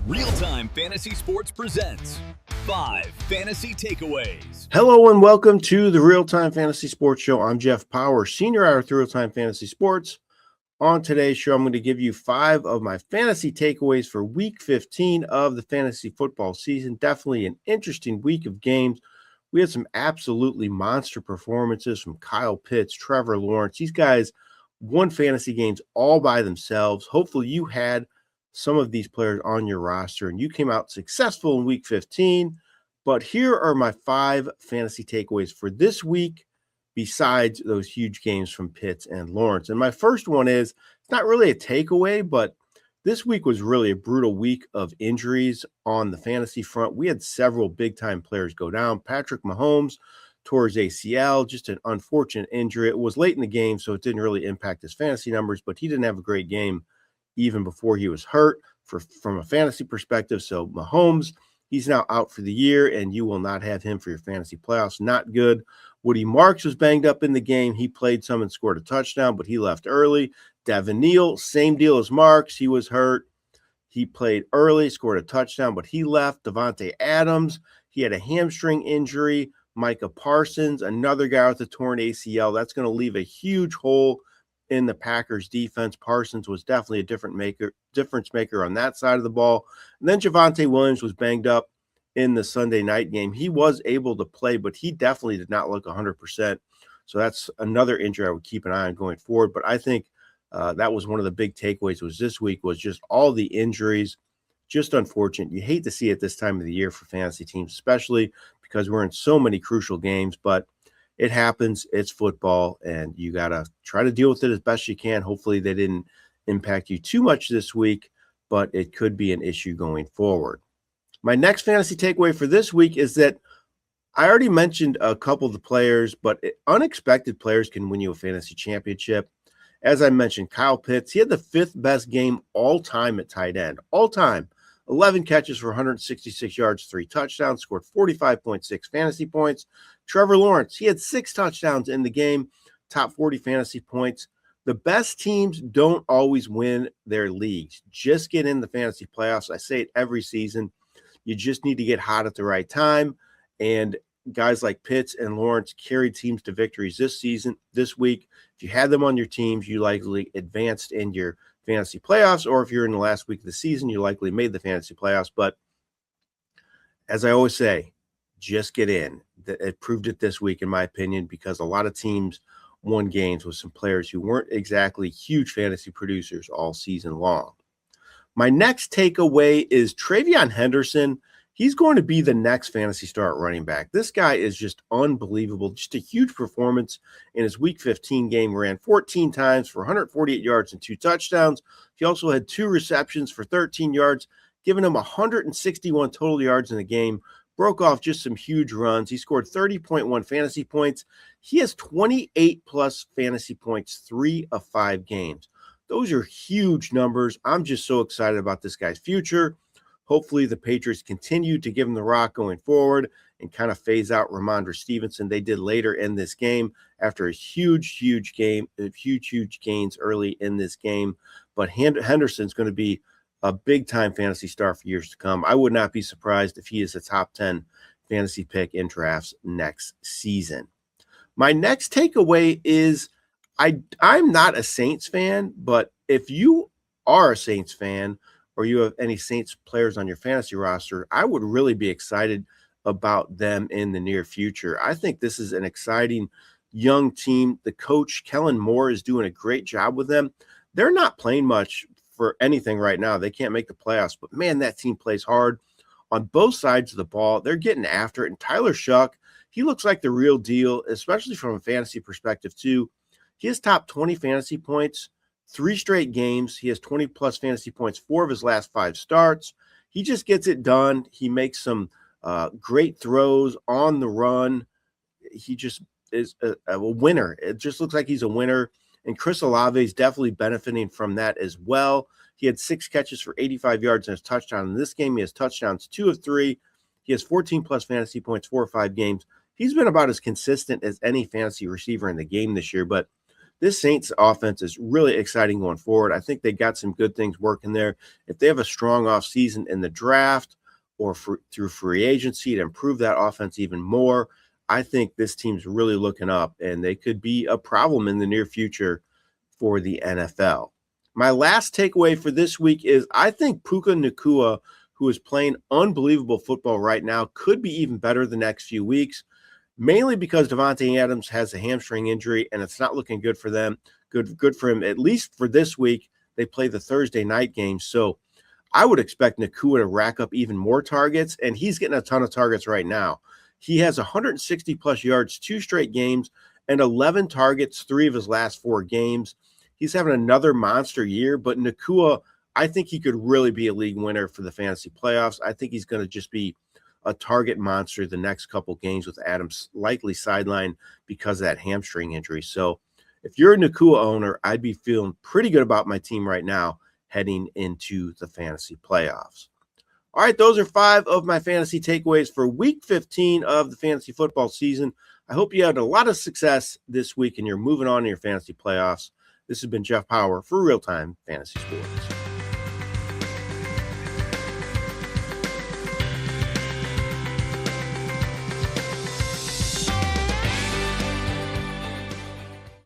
RealTime Fantasy Sports presents 5 Fantasy Takeaways. Hello and welcome to the RealTime Fantasy Sports Show. I'm Jeff Paur, Senior Writer with RealTime Fantasy Sports. On today's show, I'm going to give you 5 of my fantasy takeaways for Week 15 of the fantasy football season. Definitely an interesting week of games. We had some absolutely monster performances from Kyle Pitts, Trevor Lawrence. These guys won fantasy games all by themselves. Hopefully you had some of these players on your roster and you came out successful in Week 15. But here are my 5 fantasy takeaways for this week besides those huge games from Pitts and Lawrence. And my first one is, it's not really a takeaway, but this week was really a brutal week of injuries on the fantasy front. We had several big-time players go down. Patrick Mahomes tore his ACL, just an unfortunate injury. It was late in the game, so it didn't really impact his fantasy numbers, but he didn't have a great game even before he was hurt from a fantasy perspective. So Mahomes, he's now out for the year, and you will not have him for your fantasy playoffs. Not good. Woody Marks was banged up in the game. He played some and scored a touchdown, but he left early. Devin Neal, same deal as Marks. He was hurt. He played early, scored a touchdown, but he left. Devontae Adams, he had a hamstring injury. Micah Parsons, another guy with a torn ACL. That's going to leave a huge hole in the Packers defense. Parsons was definitely a difference maker on that side of the ball. And then Javonte Williams was banged up in the Sunday night game. He was able to play, but he definitely did not look 100%. So that's another injury I would keep an eye on going forward. But I think that was one of the big takeaways was this week was just all the injuries. Just unfortunate. You hate to see it this time of the year for fantasy teams, especially because we're in so many crucial games, but it happens. It's football, and you got to try to deal with it as best you can. Hopefully they didn't impact you too much this week, but it could be an issue going forward. My next fantasy takeaway for this week is that I already mentioned a couple of the players, but unexpected players can win you a fantasy championship. As I mentioned, Kyle Pitts, he had the 5th best game all time at tight end, all time. 11 catches for 166 yards, 3 touchdowns, scored 45.6 fantasy points. Trevor Lawrence, he had 6 touchdowns in the game, top 40 fantasy points. The best teams don't always win their leagues. Just get in the fantasy playoffs. I say it every season. You just need to get hot at the right time. And guys like Pitts and Lawrence carried teams to victories this week. If you had them on your teams, you likely advanced in your fantasy playoffs, or if you're in the last week of the season, you likely made the fantasy playoffs. But as I always say, just get in. It proved it this week, in my opinion, because a lot of teams won games with some players who weren't exactly huge fantasy producers all season long. My next takeaway is TreVeyon Henderson. He's going to be the next fantasy star at running back. This guy is just unbelievable. Just a huge performance in his Week 15 game. Ran 14 times for 148 yards and 2 touchdowns. He also had 2 receptions for 13 yards, giving him 161 total yards in the game. Broke off just some huge runs. He scored 30.1 fantasy points. He has 28-plus fantasy points 3 of 5 games. Those are huge numbers. I'm just so excited about this guy's future. Hopefully the Patriots continue to give him the rock going forward and kind of phase out Ramondre Stevenson. They did later in this game after a huge gains early in this game. But Henderson's going to be a big-time fantasy star for years to come. I would not be surprised if he is a top 10 fantasy pick in drafts next season. My next takeaway is I'm not a Saints fan, but if you are a Saints fan or you have any Saints players on your fantasy roster, I would really be excited about them in the near future. I think this is an exciting young team. The coach, Kellen Moore, is doing a great job with them. They're not playing much for anything right now. They can't make the playoffs, but man, that team plays hard on both sides of the ball. They're getting after it. And Tyler Shuck, he looks like the real deal, especially from a fantasy perspective too. He has top 20 fantasy points, 3 straight games. He has 20-plus fantasy points 4 of his last 5 starts. He just gets it done. He makes some great throws on the run. He just is a winner. It just looks like he's a winner. And Chris Olave is definitely benefiting from that as well. He had 6 catches for 85 yards and his touchdown. In this game, he has touchdowns 2 of 3. He has 14-plus fantasy points 4 or 5 games. He's been about as consistent as any fantasy receiver in the game this year, but this Saints offense is really exciting going forward. I think they got some good things working there. If they have a strong offseason in the draft or through free agency to improve that offense even more, I think this team's really looking up, and they could be a problem in the near future for the NFL. My last takeaway for this week is I think Puka Nacua, who is playing unbelievable football right now, could be even better the next few weeks, mainly because Devontae Adams has a hamstring injury, and it's not looking good for them. Good for him, at least for this week. They play the Thursday night game, so I would expect Nacua to rack up even more targets, and he's getting a ton of targets right now. He has 160-plus yards 2 straight games and 11 targets 3 of his last 4 games. He's having another monster year, but Nacua, I think he could really be a league winner for the fantasy playoffs. I think he's going to just be a target monster the next couple games with Adams likely sidelined because of that hamstring injury. So if you're a Nacua owner, I'd be feeling pretty good about my team right now heading into the fantasy playoffs. All right, those are 5 of my fantasy takeaways for week 15 of the fantasy football season. I hope you had a lot of success this week and you're moving on to your fantasy playoffs. This has been Jeff Paur for RealTime Fantasy Sports.